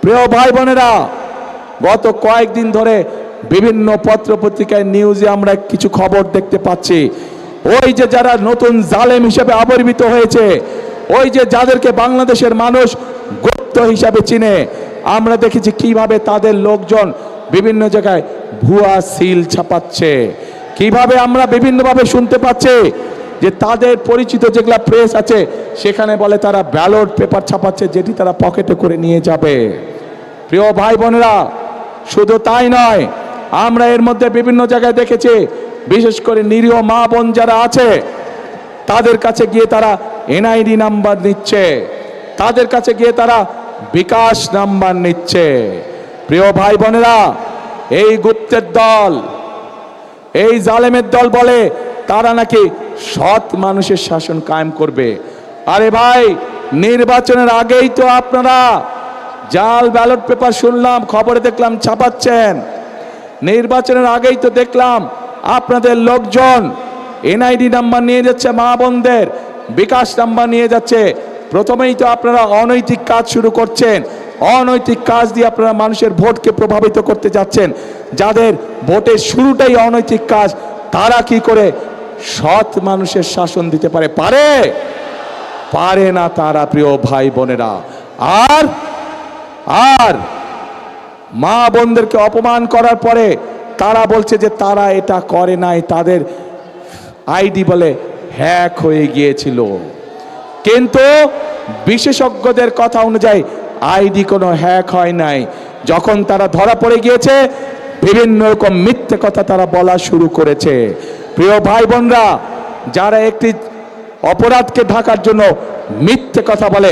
প্রিয় ভাই বোনেরা, গত কয়েকদিন ধরে বিভিন্ন পত্র পত্রিকায় নিউজে আমরা কিছু খবর দেখতে পাচ্ছি। ওই যে যারা নতুন জালেম হিসেবে আবির্ভূত হয়েছে, ওই যে যাদেরকে বাংলাদেশের মানুষ গুপ্ত হিসাবে চিনে, আমরা দেখেছি কিভাবে তাদের লোকজন বিভিন্ন জায়গায় ভুয়া সিল ছাপাচ্ছে। কিভাবে আমরা বিভিন্নভাবে শুনতে পাচ্ছি যে তাদের পরিচিত যেগুলা প্রেস আছে সেখানে বলে তারা ব্যালট পেপার ছাপাচ্ছে, যেটি তারা পকেটে করে নিয়ে যাবে। প্রিয় ভাই বোনেরা, শুধু তাই নয়, আমরা এর মধ্যে বিভিন্ন জায়গায় দেখেছি, বিশেষ করে নিরীহ মা বোন যারা আছে তাদের কাছে গিয়ে তারা এনআইডি নাম্বার নিচ্ছে, তাদের কাছে গিয়ে তারা বিকাশ নাম্বার নিচ্ছে। প্রিয় ভাই বোনেরা, এই গুপ্তের দল, এই জালেমের দল বলে তারা নাকি সৎ মানুষের শাসন কায়েম করবে। আরে ভাই, নির্বাচনের আগেই তো আপনারা জাল ব্যালট পেপার শুনলাম, খবরে দেখলাম ছাপাচ্ছেন। নির্বাচনের আগেই তো দেখলাম আপনাদের লোকজন এনআইডি নাম্বার নিয়ে যাচ্ছে, মা বোনদের বিকাশ নাম্বার নিয়ে যাচ্ছে। প্রথমেই তো আপনারা অনৈতিক কাজ শুরু করছেন। অনৈতিক কাজ দিয়ে আপনারা মানুষের ভোটকে প্রভাবিত করতে যাচ্ছেন। যাদের ভোটের শুরুটাই অনৈতিক কাজ, তারা কি করে সৎ মানুষের শাসন দিতে পারে? পারে না তারা। প্রিয় ভাই বোনেরা, আর মা বোনদেরকে অপমান করার পরে তারা বলছে যে তারা এটা করে নাই, তাদের আইডি বলে হ্যাক হয়ে গিয়েছিল। কিন্তু বিশেষজ্ঞদের কথা অনুযায়ী আইডি কোনো হ্যাক হয় নাই। যখন তারা ধরা পড়ে গিয়েছে, বিভিন্ন রকম মিথ্যে কথা তারা বলা শুরু করেছে। প্রিয় ভাই বোনরা, যারা একটি অপরাধকে ঢাকার জন্য মিথ্যে কথা বলে,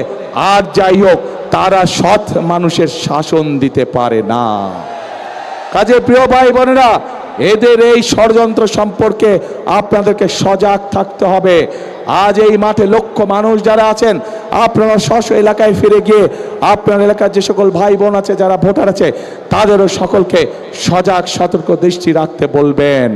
আর যাই হোক, তারা সৎ মানুষের শাসন দিতে পারে না। কাজে প্রিয় ভাই বোনেরা, এদের এই ষড়যন্ত্র সম্পর্কে আপনাদেরকে সজাগ থাকতে হবে। আজ এই মাঠে লক্ষ মানুষ যারা আছেন, আপনারা স্ব এলাকায় ফিরে গিয়ে আপনার এলাকার যে সকল ভাই বোন আছে, যারা ভোটার আছে, তাদেরও সকলকে সজাগ সতর্ক দৃষ্টি রাখতে বলবেন।